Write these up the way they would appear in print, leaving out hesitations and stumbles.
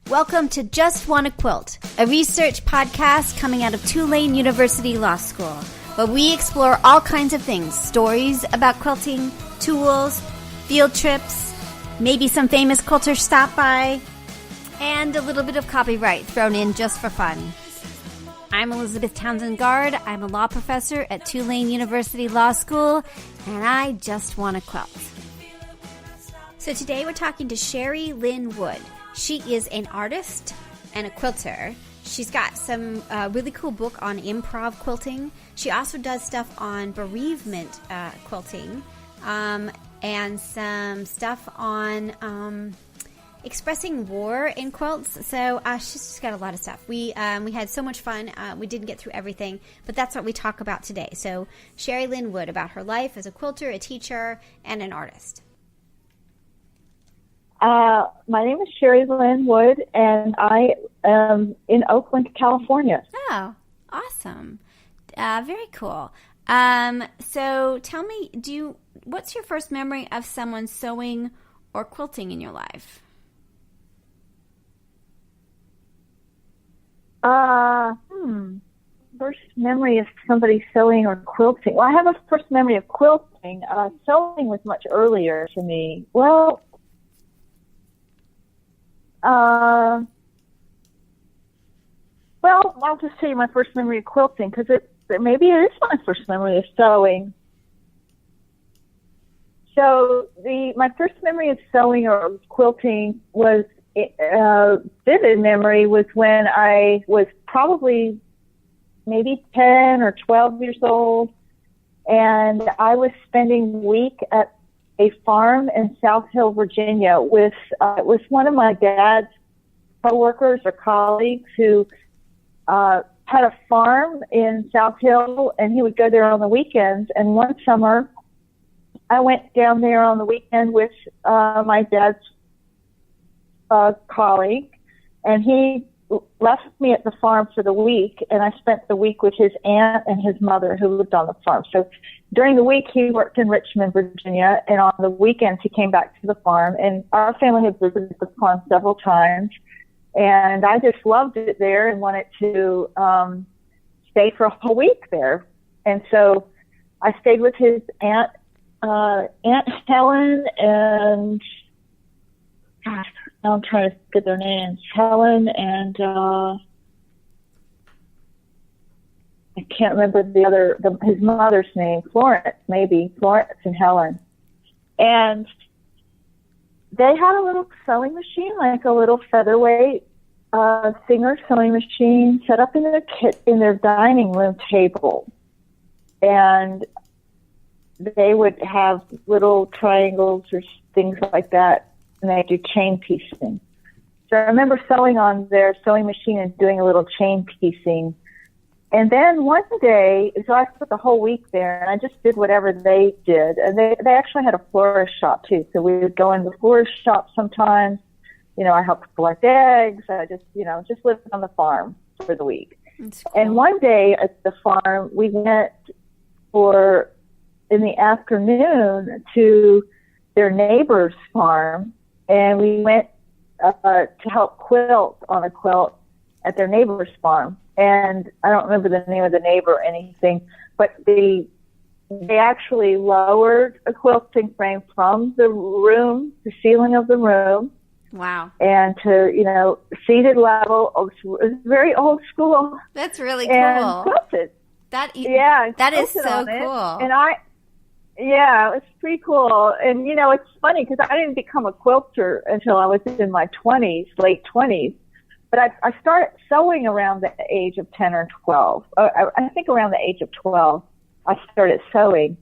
Welcome to Just Wanna Quilt, a research podcast coming out of Tulane University Law School, where we explore all kinds of things, stories about quilting, tools, field trips, maybe some famous quilters stop by, and a little bit of copyright thrown in just for fun. I'm Elizabeth Townsend Guard. I'm a law professor at Tulane University Law School, and I just want to quilt. So today we're talking to Sherri Lynn Wood. She is an artist and a quilter. She's got some really cool book on improv quilting. She also does stuff on bereavement quilting and some stuff on expressing war in quilts. So she's just got a lot of stuff. We had so much fun. We didn't get through everything, but that's what we talk about today. So Sherri Lynn Wood, about her life as a quilter, a teacher, and an artist. My name is Sherri Lynn Wood, and I am in Oakland, California. Oh, awesome. Very cool. So tell me, what's your first memory of someone sewing or quilting in your life? First memory of somebody sewing or quilting. Well, I have a first memory of quilting. Sewing was much earlier to me. Well, I'll just tell you my first memory of quilting, because maybe it is my first memory of sewing. So my first memory of sewing or quilting was vivid memory was when I was probably maybe 10 or 12 years old, and I was spending a week at a farm in South Hill, Virginia with one of my dad's coworkers or colleagues who had a farm in South Hill, and he would go there on the weekends. And one summer, I went down there on the weekend with my dad's colleague, and he left me at the farm for the week, and I spent the week with his aunt and his mother who lived on the farm. So during the week, he worked in Richmond, Virginia, and on the weekends, he came back to the farm. And our family had visited the farm several times, and I just loved it there and wanted to stay for a whole week there. And so I stayed with his Aunt Helen, and gosh, now I'm trying to get their names. Helen and I can't remember his mother's name. Florence and Helen. And they had a little sewing machine, like a little featherweight Singer sewing machine, set up in their dining room table. And they would have little triangles or things like that, and they do chain piecing. So I remember sewing on their sewing machine and doing a little chain piecing. And then one day, so I spent the whole week there, and I just did whatever they did. And they actually had a florist shop, too. So we would go in the florist shop sometimes. You know, I helped collect eggs. I just lived on the farm for the week. That's cool. And one day at the farm, we went in the afternoon to their neighbor's farm, and we went to help quilt on a quilt at their neighbor's farm. And I don't remember the name of the neighbor or anything, but they actually lowered a quilting frame from the room, the ceiling of the room. Wow. And to, seated level. It was very old school. That's really cool. And quilted. That is so cool. And it was pretty cool. And, it's funny because I didn't become a quilter until I was in my late 20s. But I started sewing around the age of 10 or 12. I think around the age of 12, I started sewing.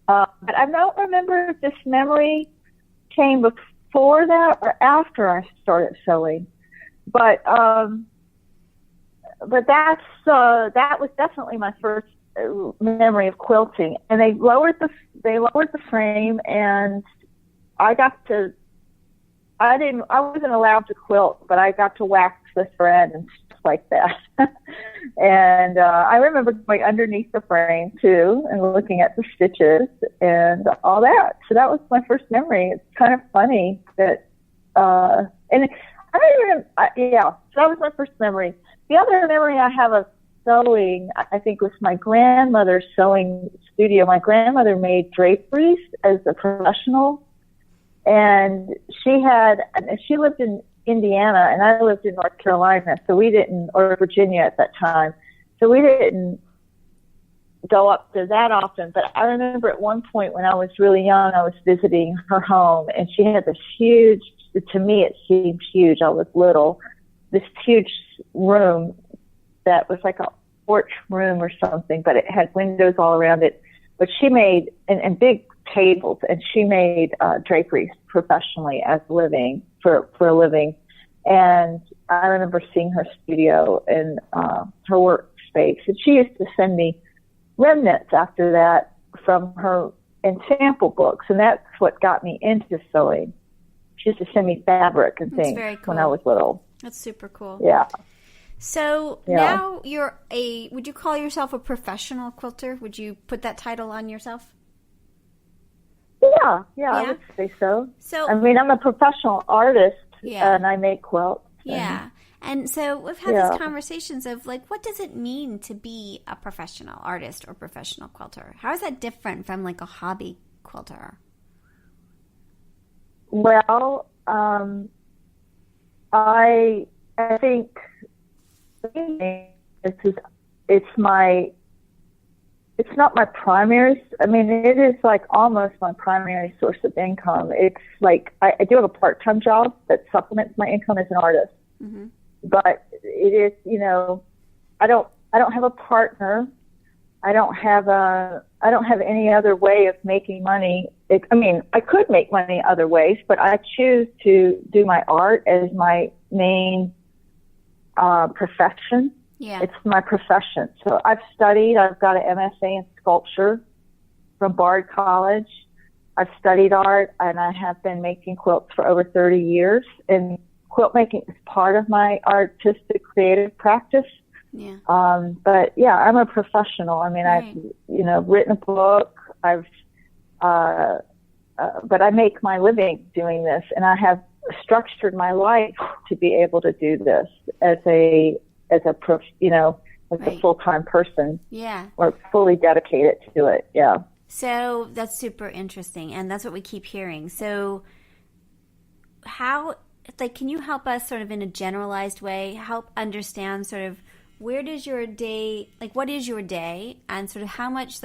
But I don't remember if this memory came before that or after I started sewing. But that was definitely my first memory of quilting. And they lowered the frame, and I wasn't allowed to quilt, but I got to wax the thread and stuff like that. And I remember going underneath the frame too and looking at the stitches and all that. So that was my first memory. It's kind of funny that, and I don't even, yeah, so that was my first memory. The other memory I have of sewing, I think, was my grandmother's sewing studio. My grandmother made draperies as a professional, and she lived in Indiana, and I lived in North Carolina, or Virginia at that time, so we didn't go up there that often. But I remember at one point when I was really young, I was visiting her home, and she had this huge, to me it seemed huge, I was little, this huge room that was like a porch room or something, but it had windows all around it. But she made, and big tables, and she made draperies professionally as a living, for a living. And I remember seeing her studio and her workspace, and she used to send me remnants after that from her in sample books, and that's what got me into sewing. She used to send me fabric and things when I was little. That's super cool. Yeah. So now would you call yourself a professional quilter? Would you put that title on yourself? Yeah, I would say so. I mean, I'm a professional artist, and I make quilts. Yeah. And so we've had these conversations of, like, what does it mean to be a professional artist or professional quilter? How is that different from, like, a hobby quilter? Well, I think it's not my primary. I mean, it is like almost my primary source of income. It's like I do have a part-time job that supplements my income as an artist. Mm-hmm. But it is, I don't have a partner. I don't have any other way of making money. I could make money other ways, but I choose to do my art as my main profession. Yeah. It's my profession. So I've got an MSA in sculpture from Bard College. I've studied art, and I have been making quilts for over 30 years. And quilt making is part of my artistic creative practice. Yeah. But yeah, I'm a professional. I mean, right. I've, written a book. But I make my living doing this, and I have structured my life to be able to do this as a full-time person. Yeah. Or fully dedicated to it. Yeah. So that's super interesting, and that's what we keep hearing. So can you help us sort of in a generalized way, help understand sort of what is your day, and sort of how much,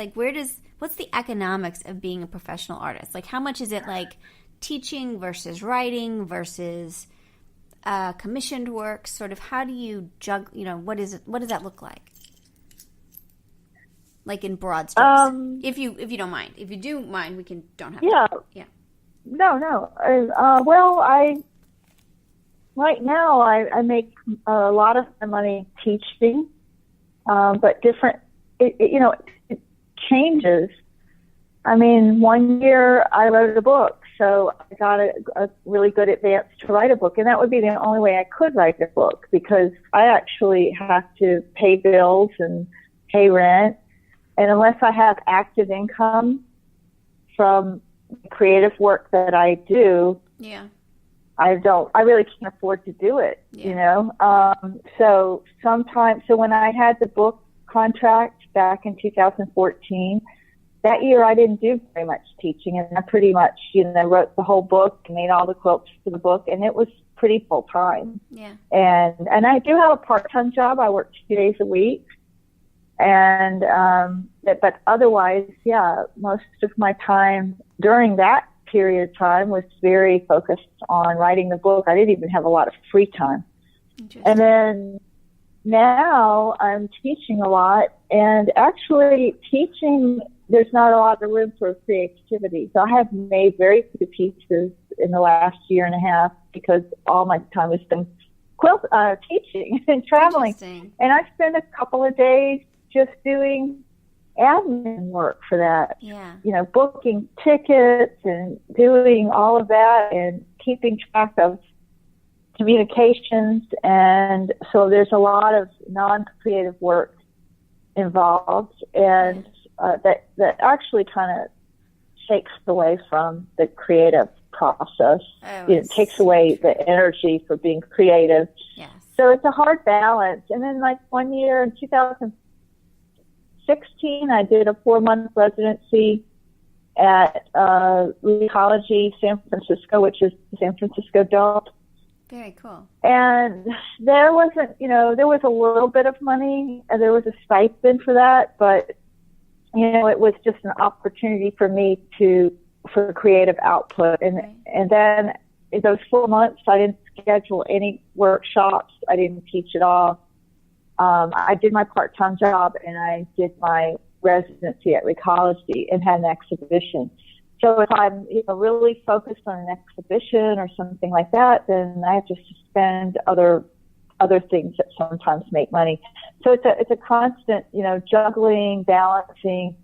what's the economics of being a professional artist? Like, how much is it like teaching versus writing versus commissioned work? Sort of how do you juggle, what does that look like? Like in broad strokes, if you don't mind. If you do mind, we don't have to. Yeah. No. Right now I make a lot of my money teaching, but different. It changes. I mean, one year I wrote a book, so I got a really good advance to write a book, and that would be the only way I could write a book, because I actually have to pay bills and pay rent. And unless I have active income from creative work that I do, I really can't afford to do it, So when I had the book contract back in 2014, that year I didn't do very much teaching, and I pretty much, wrote the whole book and made all the quilts for the book, and it was pretty full time. Yeah. And I do have a part-time job. I work 2 days a week. And, but otherwise, most of my time during that period of time was very focused on writing the book. I didn't even have a lot of free time. And then now I'm teaching a lot, and actually teaching, there's not a lot of room for creativity. So I have made very few pieces in the last year and a half, because all my time has been teaching and traveling. And I spend a couple of days just doing admin work for that. Yeah. Booking tickets and doing all of that and keeping track of communications. And so there's a lot of non-creative work involved, and that actually kind of takes away from the creative process. Oh, It takes away the energy for being creative. Yes. So it's a hard balance. And then like one year in 2016, I did a 4-month residency at Ecology San Francisco, which is the San Francisco Dome. Very cool. And there wasn't, there was a little bit of money, and there was a stipend for that, but, it was just an opportunity for me for creative output. And, right. and then in those 4 months, I didn't schedule any workshops. I didn't teach at all. I did my part-time job, and I did my residency at Ecology and had an exhibition. So if I'm really focused on an exhibition or something like that, then I have to suspend other things that sometimes make money. So it's a constant, juggling, balancing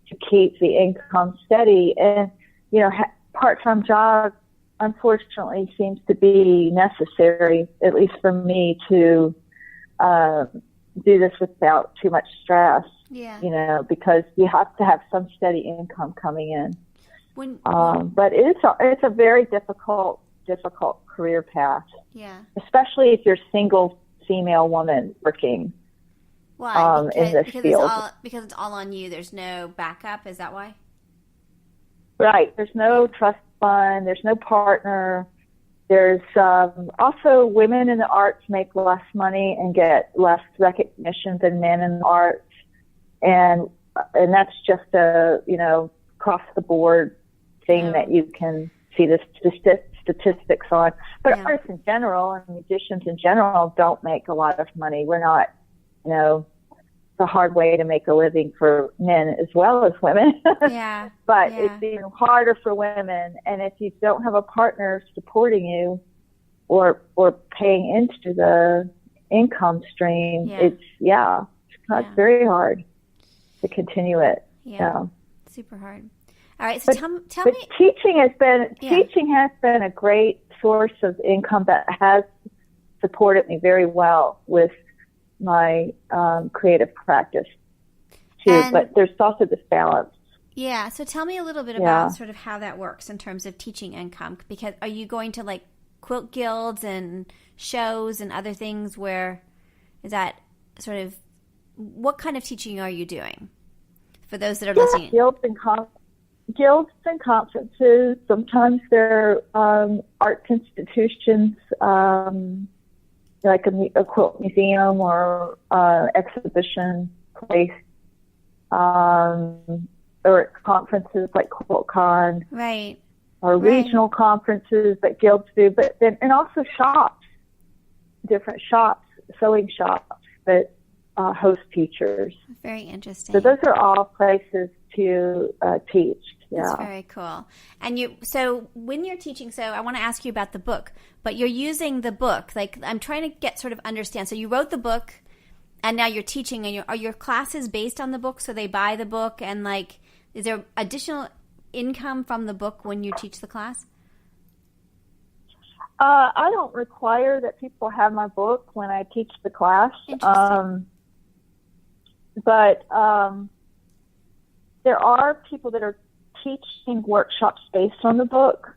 to keep the income steady. And, part-time job, unfortunately, seems to be necessary, at least for me, to do this without too much stress. Yeah. Because you have to have some steady income coming in. But it's a very difficult career path. Yeah. Especially if you're a single female woman working. Why? In this field. Because it's all on you. There's no backup. Is that why? Right. There's no trust fund. There's no partner. There's also women in the arts make less money and get less recognition than men in the arts, and that's just a across the board thing that you can see the statistics on. But artists in general and musicians in general don't make a lot of money. We're not, it's a hard way to make a living for men as well as women. Yeah. But it's even harder for women. And if you don't have a partner supporting you or paying into the income stream, it's very hard to continue it. Yeah. Super hard. All right, so tell me. Teaching has been a great source of income that has supported me very well with my creative practice too. But there's also this balance. Yeah. So tell me a little bit about sort of how that works in terms of teaching income. Because are you going to like quilt guilds and shows and other things? Where is that sort of? What kind of teaching are you doing? For those that are listening. Guilds and conferences. Sometimes they're arts institutions, like a quilt museum or exhibition place, or at conferences like QuiltCon, right? Or regional conferences that guilds do. But then, and also shops, different shops, sewing shops that host teachers. Very interesting. So those are all places to teach. Yeah. That's very cool. And so when you're teaching, so I want to ask you about the book, but you're using the book. Like I'm trying to get sort of understand. So you wrote the book and now you're teaching, and are your classes based on the book? So they buy the book, and like, is there additional income from the book when you teach the class? I don't require that people have my book when I teach the class. But there are people that are teaching workshops based on the book,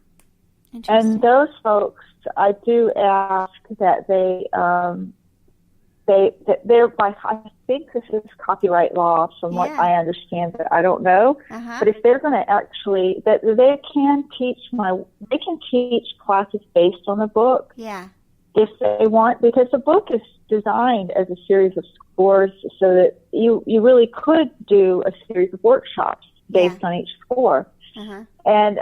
and those folks, I do ask that they're by. I think this is copyright law, from what I understand, but I don't know. But if they're going to actually, that they can teach classes based on the book. Yeah. If they want, because the book is designed as a series of scores, so that you really could do a series of workshops based on each score. And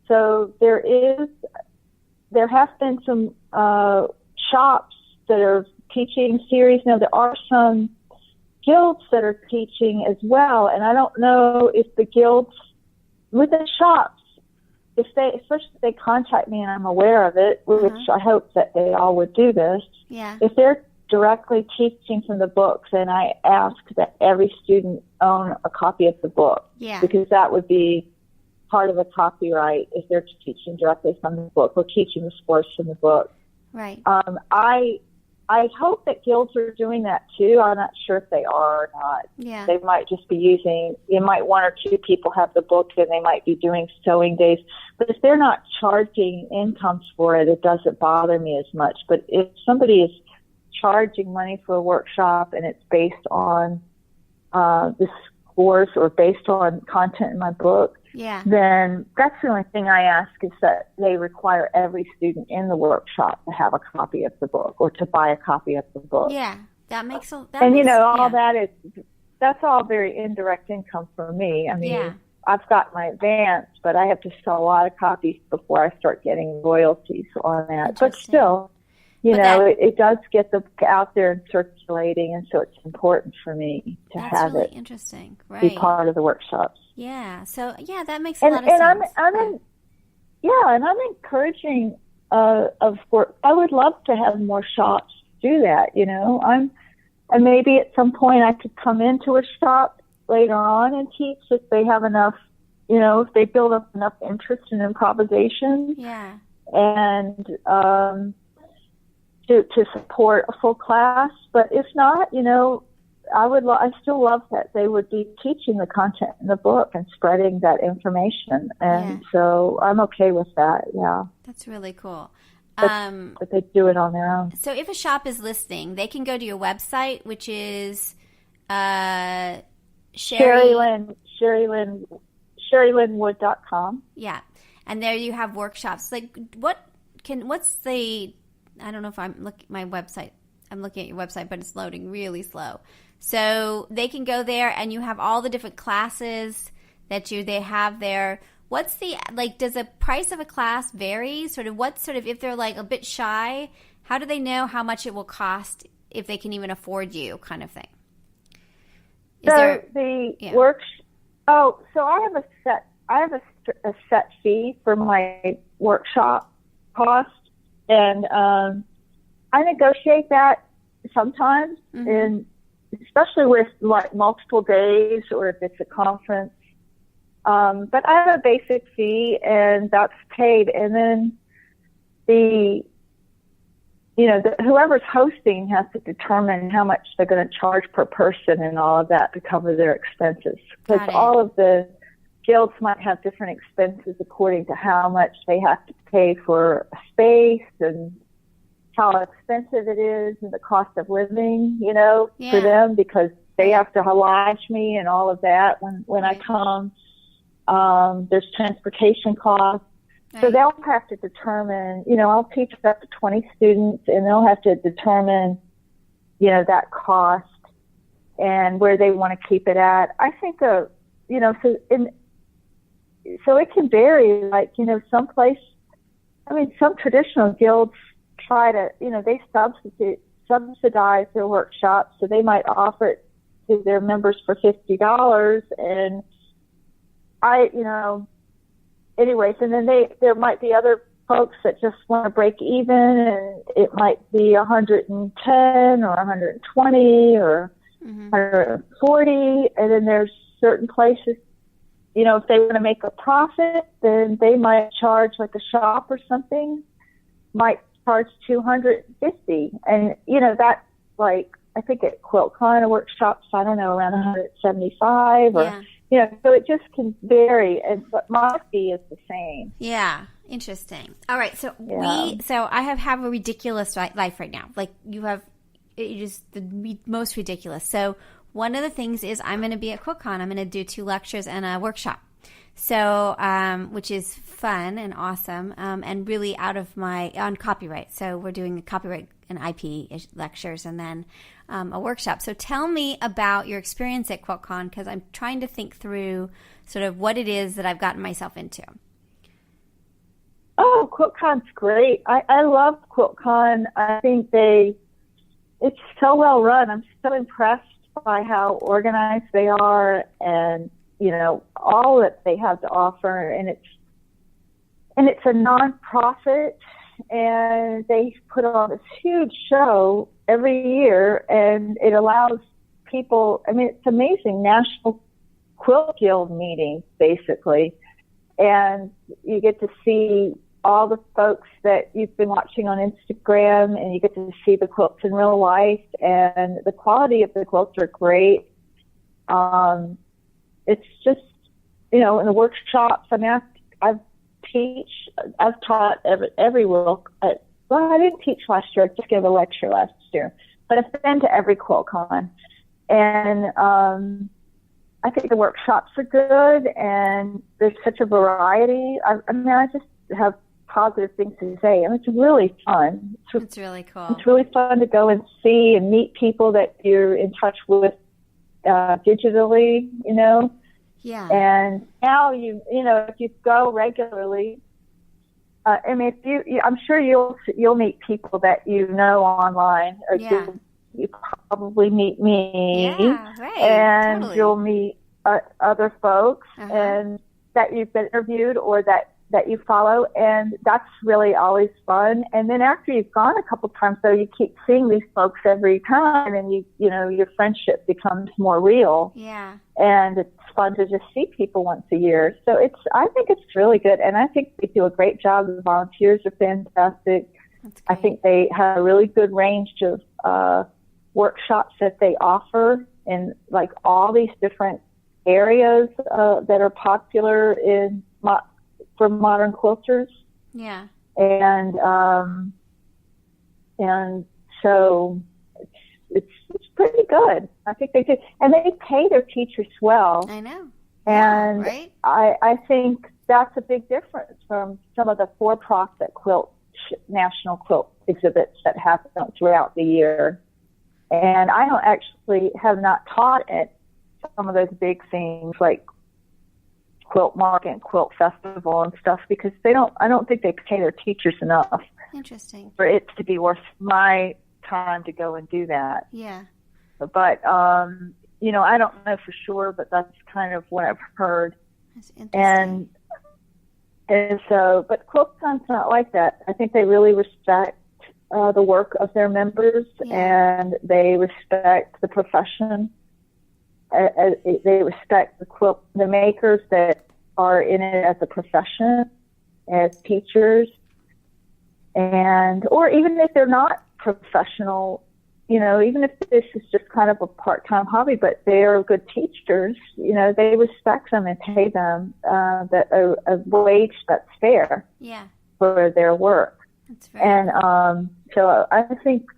so there have been some shops that are teaching series. Now there are some guilds that are teaching as well, and I don't know if the guilds with the shops, especially if they contact me and I'm aware of it, which I hope that they all would do this. Yeah. If they're directly teaching from the books, and I ask that every student own a copy of the book. Yeah. Because that would be part of a copyright if they're teaching directly from the book or teaching the scores from the book. Right. I hope that guilds are doing that too. I'm not sure if they are or not. Yeah. They might just be using, one or two people have the book and they might be doing sewing days. But if they're not charging incomes for it, it doesn't bother me as much. But if somebody is charging money for a workshop and it's based on this course or based on content in my book, then that's the only thing I ask is that they require every student in the workshop to have a copy of the book or to buy a copy of the book. Yeah, that makes that's all very indirect income for me. I mean, I've got my advance, but I have to sell a lot of copies before I start getting royalties on that. But still, it does get the book out there and circulating, and so it's important for me to have really it interesting. Right. be part of the workshops. Yeah. So that makes a lot of sense. And I'm encouraging I would love to have more shops do that. And maybe at some point I could come into a shop later on and teach if they have enough. If they build up enough interest in improvisation. Yeah. And to support a full class, but if not, I still love that they would be teaching the content in the book and spreading that information, and so I'm okay with that. Yeah, that's really cool. But they do it on their own. So if a shop is listening, they can go to your website, which is SherriLynnWood.com. Yeah, and there you have workshops. Like, what's the I don't know if I'm looking at my website. I'm looking at your website, but it's loading really slow. So they can go there, and you have all the different classes that they have there. What's does the price of a class vary? If they're like a bit shy, how do they know how much it will cost if they can even afford you, kind of thing? So I have a set fee for my workshop cost. And I negotiate that sometimes, and especially with like multiple days or if it's a conference. But I have a basic fee, and that's paid. And then whoever's hosting has to determine how much they're going to charge per person and all of that to cover their expenses. Because all of the guilds might have different expenses according to how much they have to pay for a space and how expensive it is and the cost of living, for them, because they have to lodge me and all of that when I come. There's transportation costs. Right. So they'll have to determine, I'll teach up to 20 students, and they'll have to determine, that cost and where they want to keep it at. I think, so it can vary, some traditional guilds try to, they subsidize their workshops, so they might offer it to their members for $50, and anyways, and then there might be other folks that just want to break even, and it might be 110 or 120 or 140, and then there's certain places, if they want to make a profit, then they might charge, like a shop or something, might charge $250. And, that's like, I think at QuiltCon workshops, I don't know, around 175 or, so it just can vary. But my fee is the same. Yeah. Interesting. All right. So I have a ridiculous life right now. Like it is the most ridiculous. So one of the things is I'm going to be at QuiltCon. I'm going to do 2 lectures and a workshop. So, which is fun and awesome, and really on copyright. So we're doing a copyright and IP lectures and then a workshop. So tell me about your experience at QuiltCon, because I'm trying to think through sort of what it is that I've gotten myself into. Oh, QuiltCon's great. I love QuiltCon. I think it's so well run. I'm so impressed by how organized they are, and all that they have to offer, and it's a nonprofit, and they put on this huge show every year, and it allows people, it's amazing, National Quilt Guild meetings, basically, and you get to see, all the folks that you've been watching on Instagram, and you get to see the quilts in real life, and the quality of the quilts are great. It's just, in the workshops, I mean, I've taught every well, I didn't teach last year, I just gave a lecture last year, but I've been to every QuiltCon, and I think the workshops are good, and there's such a variety. I just have positive things to say, and it's really fun. It's really cool. It's really fun to go and see and meet people that you're in touch with digitally, Yeah. And now if you go regularly, I mean, I'm sure you'll meet people that online, or you probably meet me, right, and totally. You'll meet other folks, Uh-huh. and that you've been interviewed or that you follow, and that's really always fun. And then after you've gone a couple times, though, you keep seeing these folks every time, and your friendship becomes more real. Yeah. And it's fun to just see people once a year. So I think it's really good, and I think they do a great job. The volunteers are fantastic. That's great. I think they have a really good range of workshops that they offer in like all these different areas that are popular for modern quilters. Yeah. And so it's pretty good. I think they do, and they pay their teachers well. I know. And right? I think that's a big difference from some of the for-profit national quilt exhibits that happen throughout the year. And I have not taught at some of those big things like Quilt Market and Quilt Festival and stuff, because I don't think they pay their teachers enough. Interesting. For it to be worth my time to go and do that. Yeah. But, I don't know for sure, but that's kind of what I've heard. That's interesting. And so, but QuiltCon's not like that. I think they really respect the work of their members, and they respect the profession. They respect the makers that are in it as a profession, as teachers, or even if they're not professional, even if this is just kind of a part-time hobby, but they are good teachers, they respect them and pay them a wage that's fair for their work. That's very And so I think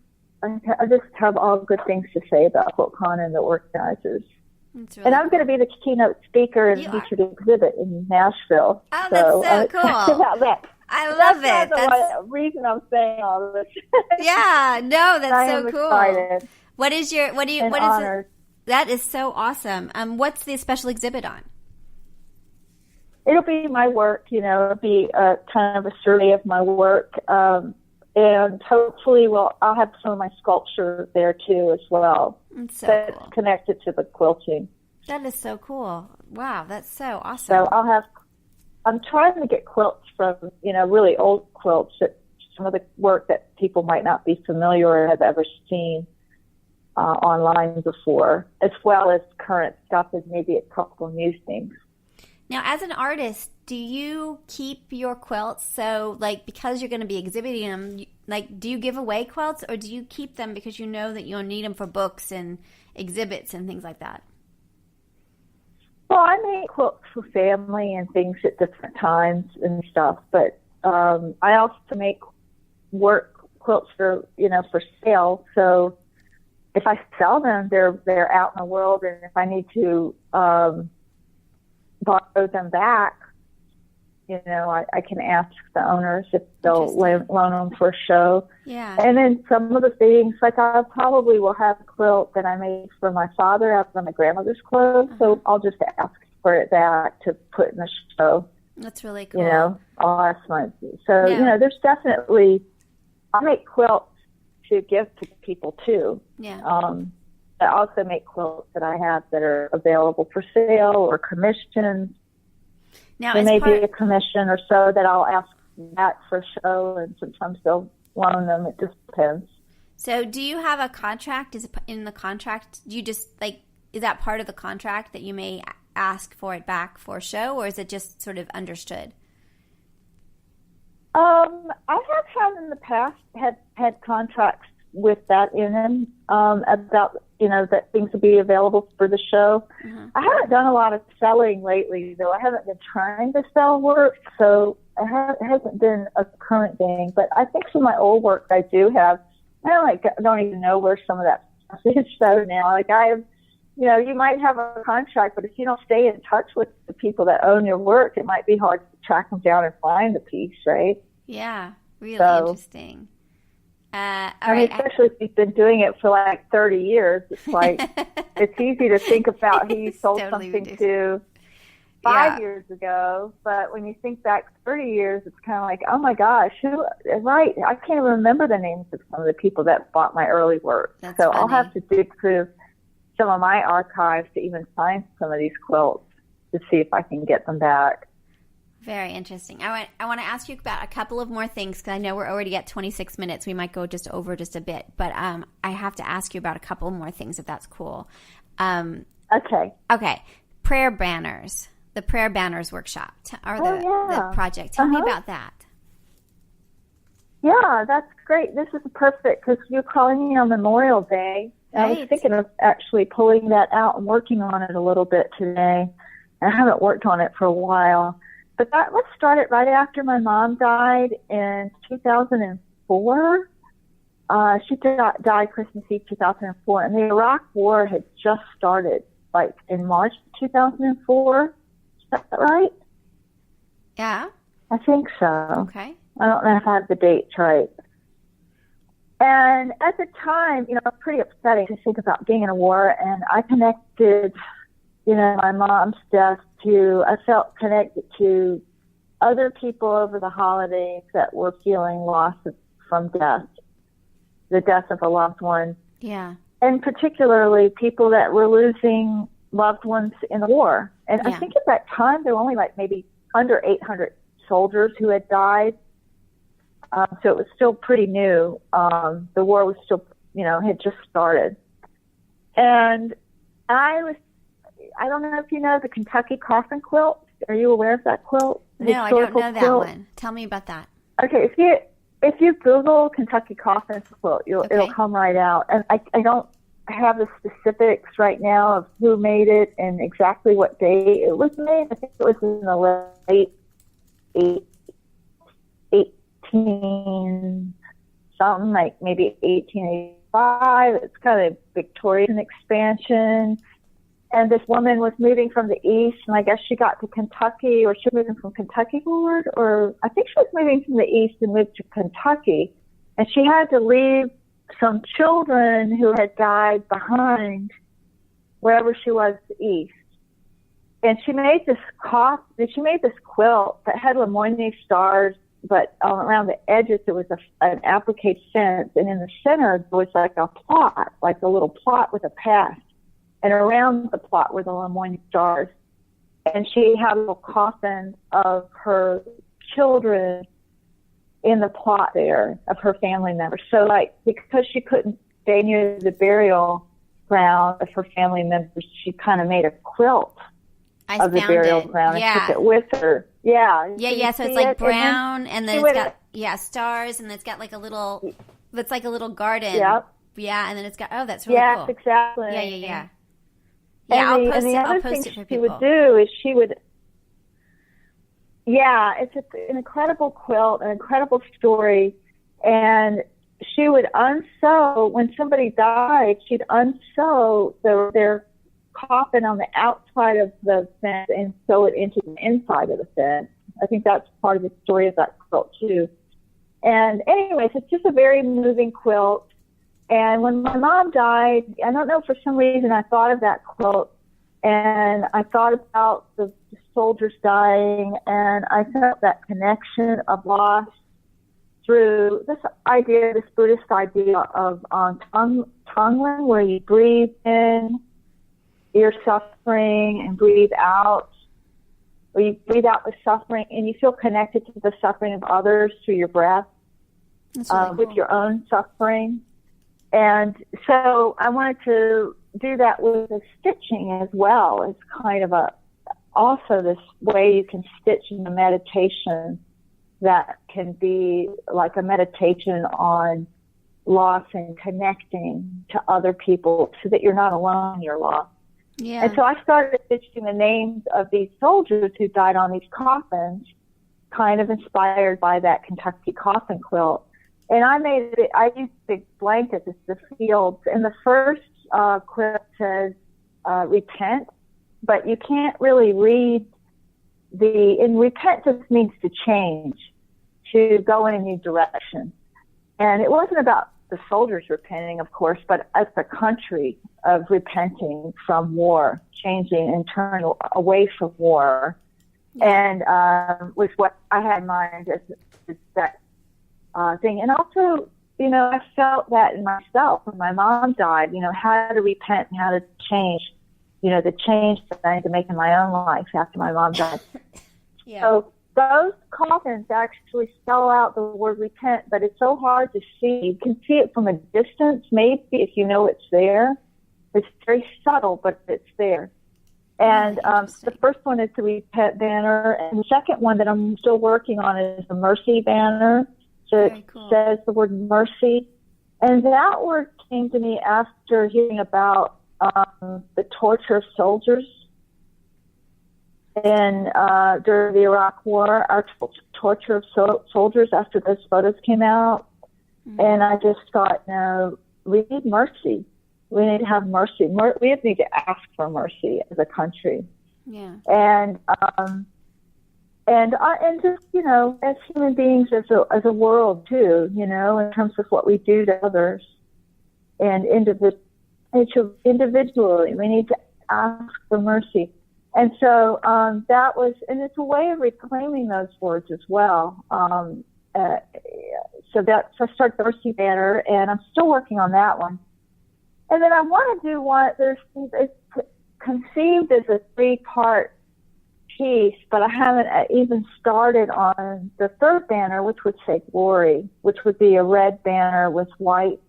I just have all good things to say about QuiltCon and the organizers. That's really And I'm going to be the keynote speaker and featured exhibit in Nashville. Oh, that's so cool. About that. I love it. That's the reason I'm saying all this. Yeah, no, that's so cool. Excited. What is it? That is so awesome. What's the special exhibit on? It'll be my work, it'll be kind of a survey of my work. And hopefully I'll have some of my sculpture there too as well. That's so that's cool. Connected to the quilting. That is so cool. Wow, that's so awesome. So I'm trying to get quilts from, really old quilts, that some of the work that people might not be familiar or have ever seen online before, as well as current stuff and maybe a couple of new things. Now, as an artist, do you keep your quilts? So, because you're going to be exhibiting them, do you give away quilts, or do you keep them because you know that you'll need them for books and exhibits and things like that? Well, I make quilts for family and things at different times and stuff, but I also make quilts for sale. So if I sell them, they're out in the world, and if I need to borrow them back, I can ask the owners if they'll loan them for a show. Yeah. And then some of the things, I probably will have a quilt that I made for my father out of my grandmother's clothes, so I'll just ask for it back to put in the show. That's really cool. I'll ask my. So, there's definitely, I make quilts to give to people too. Yeah. I also make quilts that I have that are available for sale or commissions. Now, there may be a commission or so that I'll ask that for a show, and sometimes they'll loan them. It just depends. So do you have a contract? Is it in the contract? Do you just, is that part of the contract that you may ask for it back for a show, or is it just sort of understood? I have had in the past had contracts with that in them, about, that things will be available for the show. Mm-hmm. I haven't done a lot of selling lately, though. I haven't been trying to sell work, so it hasn't been a current thing. But I think some of my old work I do have. I don't even know where some of that stuff is so now. Like I have, you might have a contract, but if you don't stay in touch with the people that own your work, it might be hard to track them down and find the piece, right? Yeah, really interesting. Especially if you've been doing it for like 30 years, it's like, it's easy to think about who you sold totally something to 5 years ago. But when you think back 30 years, it's kind of like, oh my gosh, I can't even remember the names of some of the people that bought my early work. That's so funny. I'll have to dig through some of my archives to even find some of these quilts to see if I can get them back. Very interesting. I want to ask you about a couple of more things because I know we're already at 26 minutes. We might go just over just a bit, but I have to ask you about a couple more things if that's cool. Okay. Prayer banners, the prayer banners workshop, the project. Tell me about that. Yeah, that's great. This is perfect because you're calling me on Memorial Day. Right. I was thinking of actually pulling that out and working on it a little bit today. I haven't worked on it for a while. But let's start it right after my mom died in 2004. She died Christmas Eve 2004, and the Iraq War had just started, like in March 2004. Is that right? Yeah. I think so. Okay. I don't know if I have the dates right. And at the time, pretty upsetting to think about being in a war, and I connected my mom's death I felt connected to other people over the holidays that were feeling loss from death, the death of a loved one. Yeah. And particularly people that were losing loved ones in the war. And I think at that time there were only like maybe under 800 soldiers who had died. So it was still pretty new. The war was still, had just started. And I don't know if you know the Kentucky coffin quilt. Are you aware of that quilt? No, I don't know that one. Tell me about that. Okay, if you Google Kentucky coffin quilt, it'll come right out. And I don't have the specifics right now of who made it and exactly what day it was made. I think it was in the late 18 something, like maybe 1885. It's kind of Victorian expansion. And this woman was moving from the east, and I guess she got to Kentucky, or she was moving from Kentucky forward, or I think she was moving from the east and moved to Kentucky. And she had to leave some children who had died behind wherever she was east. And she made this quilt that had Lemoyne stars, but around the edges there was an applique fence, and in the center there was like a plot, like a little plot with a path. And around the plot were the Lemoyne stars. And she had a little coffin of her children in the plot there, of her family members. So, because she couldn't stay near the burial ground of her family members, she kind of made a quilt of the burial ground and took it with her. Yeah. Yeah. So it's like brown, and then it's got stars, and it's got like a little, it's like a little garden. Yep. Yeah, and then it's got, that's really cool. Yes, exactly. Yeah. Yeah, I'll post the other it thing for people. She would do is it's an incredible quilt, an incredible story, and she would unsew, when somebody died, she'd unsew their coffin on the outside of the fence and sew it into the inside of the fence. I think that's part of the story of that quilt too. And anyways, it's just a very moving quilt. And when my mom died, I don't know, for some reason I thought of that quilt, and I thought about the soldiers dying, and I felt that connection of loss through this Buddhist idea of Tonglen, where you breathe in your suffering and breathe out, or you breathe out the suffering, and you feel connected to the suffering of others through your breath, with your own suffering. And so I wanted to do that with the stitching as well. It's kind of also this way you can stitch in the meditation that can be like a meditation on loss and connecting to other people so that you're not alone in your loss. Yeah. And so I started stitching the names of these soldiers who died on these coffins, kind of inspired by that Kentucky coffin quilt. And I used big blankets as the fields. And the first quilt says, repent, but you can't really read and repent just means to change, to go in a new direction. And it wasn't about the soldiers repenting, of course, but as a country of repenting from war, changing and turning away from war. And was what I had in mind as that thing. And also, you know, I felt that in myself when my mom died, you know, how to repent and how to change, you know, the change that I had to make in my own life after my mom died. Yeah. So those coffins actually spell out the word repent, but it's so hard to see. You can see it from a distance, maybe, if you know it's there. It's very subtle, but it's there. And the first one is the repent banner, and the second one that I'm still working on is the mercy banner. So it says the word mercy. And that word came to me after hearing about the torture of soldiers during the Iraq War, our torture of soldiers after those photos came out. Mm-hmm. And I just thought, no, we need mercy. We need to have mercy. We need to ask for mercy as a country. Yeah. And just, you know, as human beings, as a world too, you know, in terms of what we do to others, and individually, we need to ask for mercy. And so that was, and it's a way of reclaiming those words as well. So I started the mercy banner, and I'm still working on that one. And then I want to do one. It's conceived as a 3-part piece, but I haven't even started on the third banner, which would say glory, which would be a red banner with white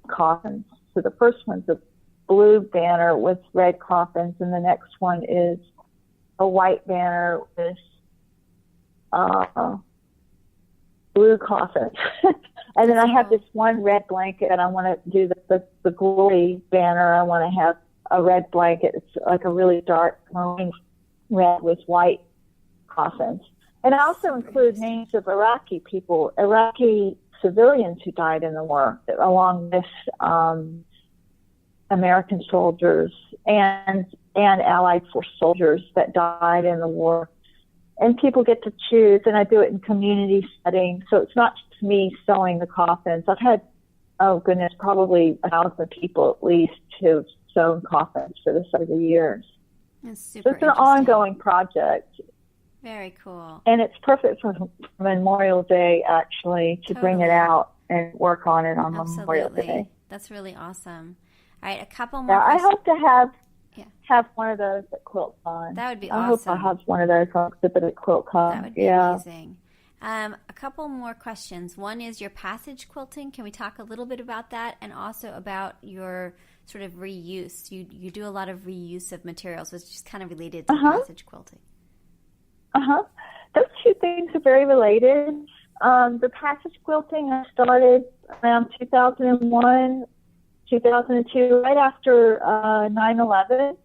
coffins. So the first one's a blue banner with red coffins, and the next one is a white banner with blue coffins. And then I have this one red blanket, and I want to do the glory banner. I want to have a red blanket. It's like a really dark maroon red with white coffins. And I also include names of Iraqi people, Iraqi civilians who died in the war, along with American soldiers and Allied force soldiers that died in the war. And people get to choose, and I do it in community settings, so it's not just me sewing the coffins. I've had, probably 1,000 people at least who've sewn coffins for this over the years. That's super So it's an ongoing project. Very cool. And it's perfect for Memorial Day, actually, to bring it out and work on it on Memorial Day. That's really awesome. All right, a couple more questions. I hope to have one of those at QuiltCon. That would be awesome. I hope I have one of those on exhibit at QuiltCon. That would be amazing. A couple more questions. One is your passage quilting. Can we talk a little bit about that, and also about your sort of reuse? You do a lot of reuse of materials, which is kind of related to passage quilting. Those two things are very related. The passage quilting I started around 2001, 2002, right after 9/11.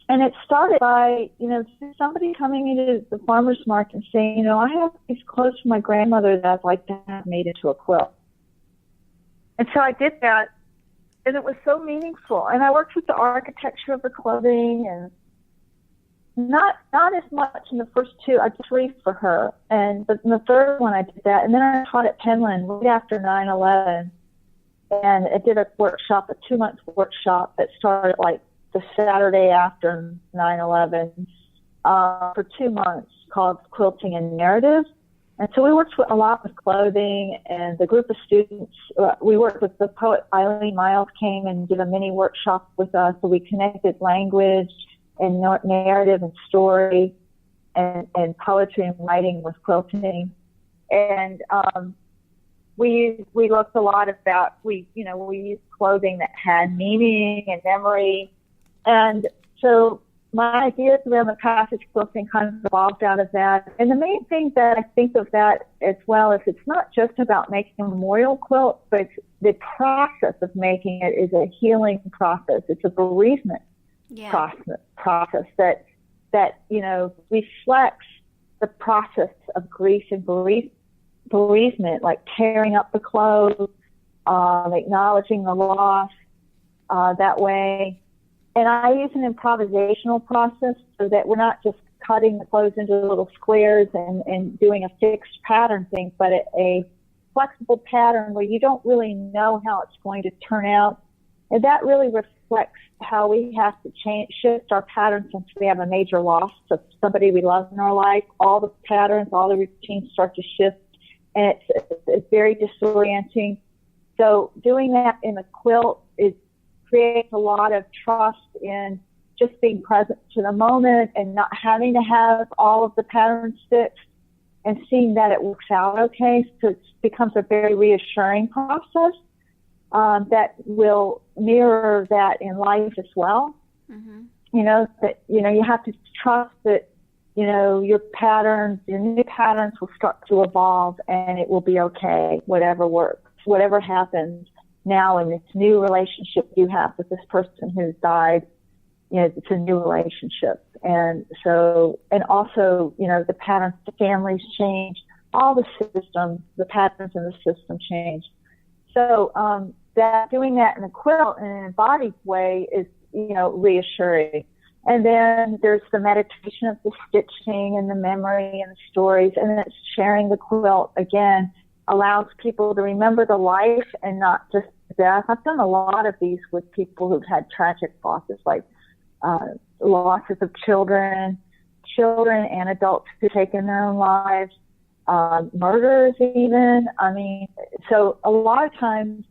And it started by, somebody coming into the farmer's market and saying, I have these clothes from my grandmother that I'd like to have made into a quilt. And so I did that, and it was so meaningful. And I worked with the architecture of the clothing, and not as much in the first two. I just read for her. But in the third one I did that. And then I taught at Penland right after 9/11. And I did a workshop, a 2-month workshop that started like the Saturday after 9/11 for 2 months, called Quilting and Narrative. And so we worked a lot with clothing, and the group of students, we worked with the poet Eileen Miles came and did a mini workshop with us. So we connected language and narrative and story and poetry and writing with quilting. And we looked a lot about, we used clothing that had meaning and memory. And so my ideas around the passage quilting kind of evolved out of that. And the main thing that I think of that as well is it's not just about making a memorial quilt, but the process of making it is a healing process. It's a bereavement process that, you know, reflects the process of grief and bereavement, like tearing up the clothes, acknowledging the loss that way. And I use an improvisational process so that we're not just cutting the clothes into little squares and doing a fixed pattern thing, but a flexible pattern where you don't really know how it's going to turn out. And that really reflects how we have to shift our patterns since we have a major loss of somebody we love in our life. All the patterns, all the routines start to shift, and it's very disorienting. So doing that in a quilt creates a lot of trust in just being present to the moment and not having to have all of the patterns fixed and seeing that it works out okay. So it becomes a very reassuring process that will mirror that in life as well. Mm-hmm. You know, that, you know, you have to trust that, you know, your new patterns will start to evolve and it will be okay, whatever works, whatever happens. Now in this new relationship you have with this person who's died, you know, it's a new relationship. And so, and also, you know, the patterns, the families change, all the systems, the patterns in the system change. So, that doing that in a quilt in an embodied way is, you know, reassuring. And then there's the meditation of the stitching and the memory and the stories, and then it's sharing the quilt again allows people to remember the life and not just death. I've done a lot of these with people who've had tragic losses, like losses of children and adults who've taken their own lives, murders even. I mean, so a lot of times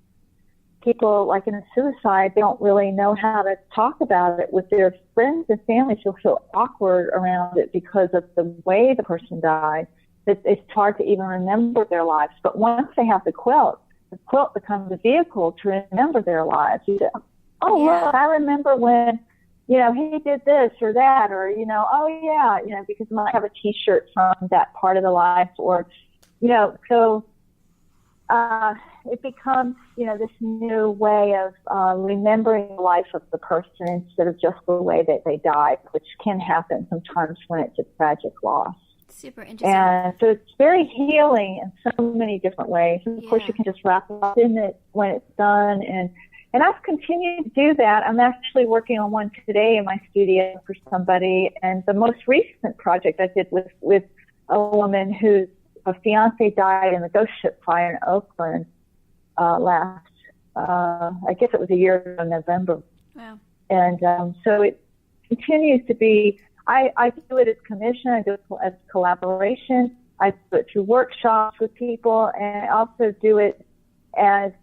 people, like in a suicide, they don't really know how to talk about it with their friends and families. Who feel awkward around it because of the way the person died. It's hard to even remember their lives. But once they have the quilt becomes a vehicle to remember their lives. You say, oh, yeah. Look, I remember when, you know, he did this or that, or, you know, oh, yeah, you know, because I might have a T-shirt from that part of the life, or, you know, so it becomes, you know, this new way of remembering the life of the person instead of just the way that they died, which can happen sometimes when it's a tragic loss. Super interesting. And so it's very healing in so many different ways. And of course, you can just wrap up in it when it's done. And I've continued to do that. I'm actually working on one today in my studio for somebody. And the most recent project I did with a woman whose fiance died in the ghost ship fire in Oakland last, I guess it was a year ago in November. Wow. And so it continues to be, I do it as commission, I do it as collaboration, I do it through workshops with people, and I also do it as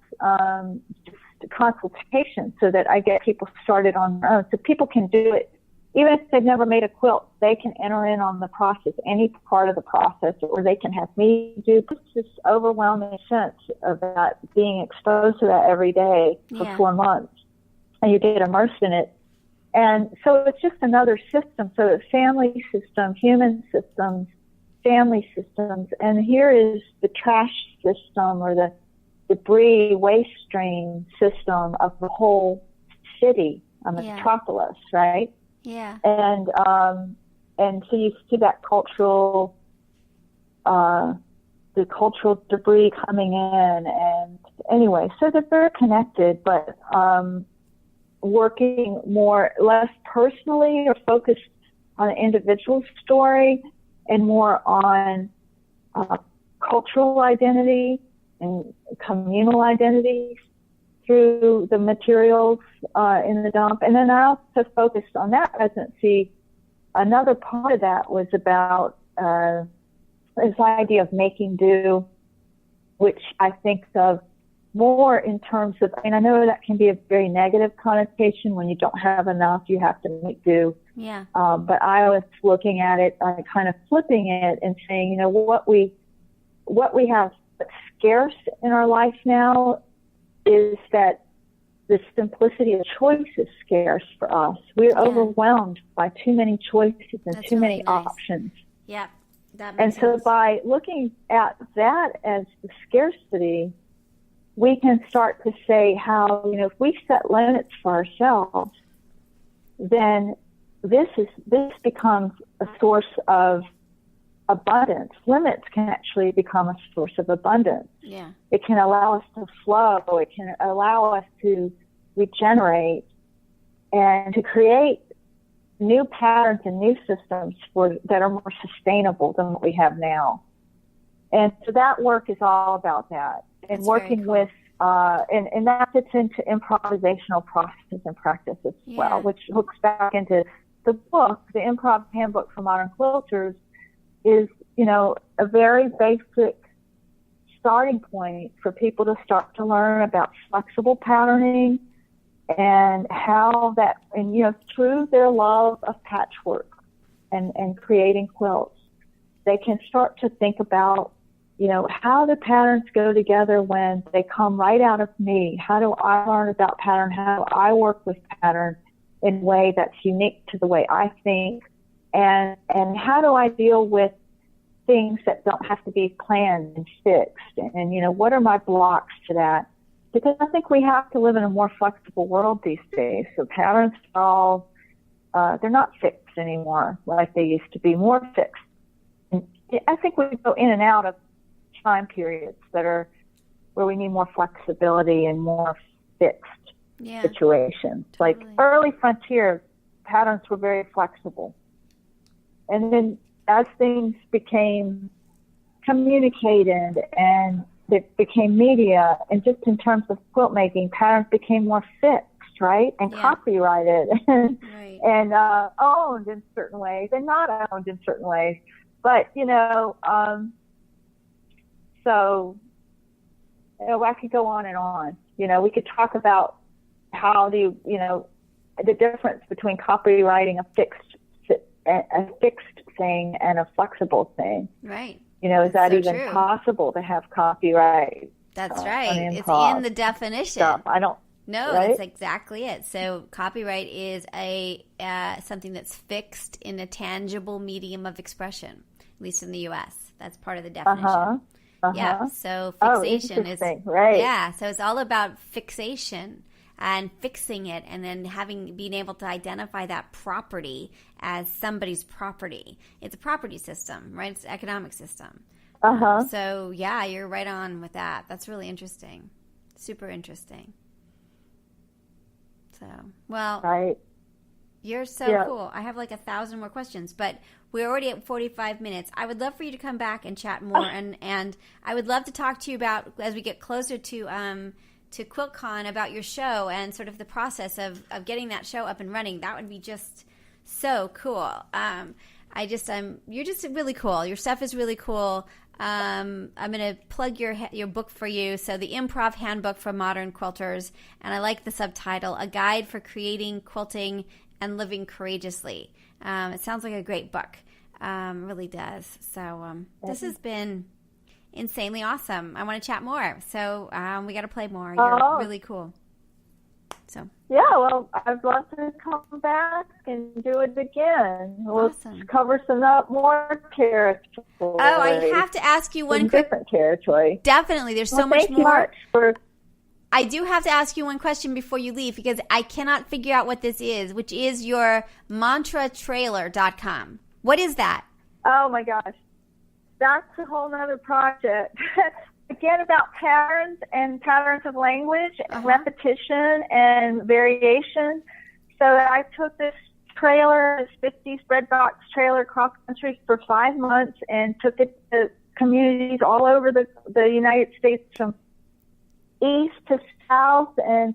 just consultation so that I get people started on their own. So people can do it. Even if they've never made a quilt, they can enter in on the process, any part of the process, or they can have me do this overwhelming sense of that, being exposed to that every day for 4 months, and you get immersed in it. And so it's just another system. So it's family system, human systems, family systems, and here is the trash system or the debris waste stream system of the whole city, a metropolis, right? Yeah. And so you see that cultural, the cultural debris coming in, and anyway, so they're very connected, but working less personally or focused on an individual story and more on cultural identity and communal identity through the materials in the dump. And then I also focused on that residency. Another part of that was about this idea of making do, which I think of more in terms of, and I know that can be a very negative connotation. When you don't have enough, you have to make do. Yeah. But I was looking at it, kind of flipping it and saying, you know, what we have scarce in our life now is that the simplicity of choice is scarce for us. We're overwhelmed by too many choices and too many options. Yeah, that makes sense. And so by looking at that as the scarcity, we can start to say how, if we set limits for ourselves, then this becomes a source of abundance. Limits can actually become a source of abundance. Yeah. It can allow us to flow. It can allow us to regenerate and to create new patterns and new systems that are more sustainable than what we have now. And so that work is all about that. And That's working cool. with, and that fits into improvisational processes and practice as well, which hooks back into the book, the Improv Handbook for Modern Quilters, is, a very basic starting point for people to start to learn about flexible patterning and how that, and, through their love of patchwork and creating quilts, they can start to think about, how the patterns go together when they come right out of me. How do I learn about pattern? How do I work with pattern in a way that's unique to the way I think? And how do I deal with things that don't have to be planned and fixed? And, what are my blocks to that? Because I think we have to live in a more flexible world these days. So patterns are all, they're not fixed anymore like they used to be, more fixed. And I think we go in and out of time periods that are where we need more flexibility and more fixed situations. Totally. Like early frontier patterns were very flexible. And then as things became communicated and it became media, and just in terms of quilt making, patterns became more fixed, right? And copyrighted and owned in certain ways and not owned in certain ways. But, so, I could go on and on. We could talk about how the difference between copywriting a fixed thing and a flexible thing. Right. Is that even possible to have copyright? That's right. It's in the definition. Stuff. I don't. No, right? That's exactly it. So copyright is something that's fixed in a tangible medium of expression, at least in the U.S. That's part of the definition. Yeah, so fixation is right. Yeah, so it's all about fixation and fixing it, and then being able to identify that property as somebody's property. It's a property system, right? It's an economic system. So yeah, you're right on with that. That's really interesting. Super interesting. So, well, right. You're so cool. I have like 1,000 more questions, but we're already at 45 minutes. I would love for you to come back and chat more, and I would love to talk to you about, as we get closer to QuiltCon, about your show and sort of the process of getting that show up and running. That would be just so cool. You're just really cool. Your stuff is really cool. I'm going to plug your book for you. So the Improv Handbook for Modern Quilters, and I like the subtitle, A Guide for Creating, Quilting, and Living Courageously. It sounds like a great book. It really does. So this has been insanely awesome. I want to chat more. So we got to play more. You're really cool. So yeah, well, I'd love to come back and do it again. We'll cover some more territory. Oh, I have to ask you one quick different territory. Definitely, there's so much more. Thank you much for. I do have to ask you one question before you leave, because I cannot figure out what this is, which is your mantratrailer.com. What is that? Oh my gosh, that's a whole nother project. Again, about patterns and patterns of language and repetition and variation. So I took this trailer, this 50 spread box trailer cross country for 5 months and took it to communities all over the United States, from east to south and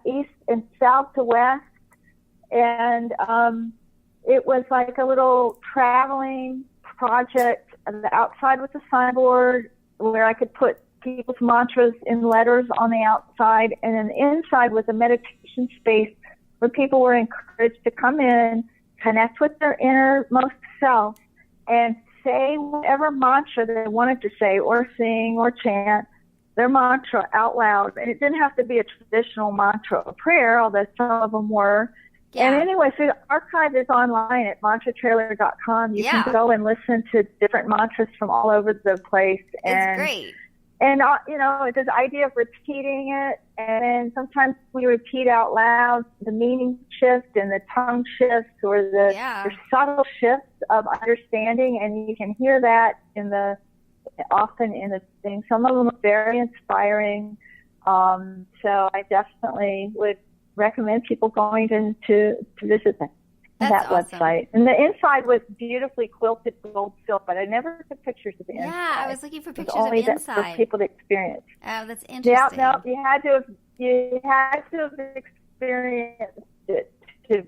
east and south to west. And it was like a little traveling project. The outside was a signboard where I could put people's mantras in letters on the outside, and then the inside was a meditation space where people were encouraged to come in, connect with their innermost self, and say whatever mantra they wanted to say or sing or chant their mantra out loud. And it didn't have to be a traditional mantra or prayer, although some of them were. Yeah. And anyway, so the archive is online at mantratrailer.com. You can go and listen to different mantras from all over the place. It's great. And, it's this idea of repeating it. And then sometimes we repeat out loud the meaning shift and the tongue shifts or the subtle shifts of understanding. And you can hear that often in the thing. Some of them are very inspiring. So I definitely would recommend people going to visit that website. And the inside was beautifully quilted gold silk, but I never took pictures of the inside. Yeah, I was looking for pictures of the inside. For people to experience. Oh, that's interesting. Yeah, no, you had to have experienced it to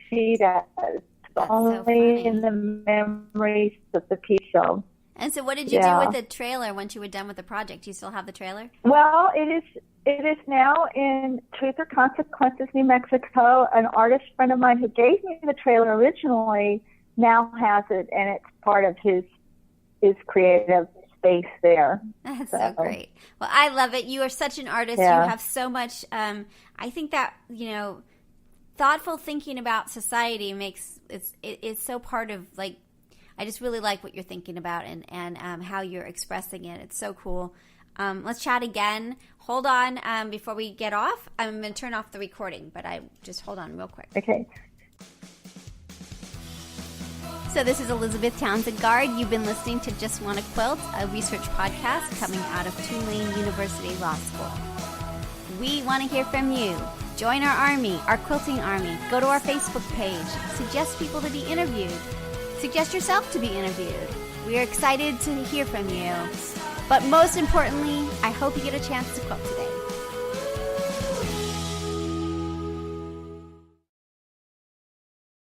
see that. It's only in the memories of the people. And so what did you do with the trailer once you were done with the project? Do you still have the trailer? Well, it is now in Truth or Consequences, New Mexico. An artist friend of mine who gave me the trailer originally now has it, and it's part of his creative space there. That's so great. Well, I love it. You are such an artist. Yeah. You have so much. I think that, thoughtful thinking about society it's so part of, like, I just really like what you're thinking about and how you're expressing it. It's so cool. Let's chat again. Hold on before we get off. I'm going to turn off the recording, but just hold on real quick. Okay. So this is Elizabeth Townsend-Gard. You've been listening to Just Wanna Quilt, a research podcast coming out of Tulane University Law School. We want to hear from you. Join our army, our quilting army. Go to our Facebook page. Suggest people to be interviewed. Suggest yourself to be interviewed. We are excited to hear from you. But most importantly, I hope you get a chance to quilt today.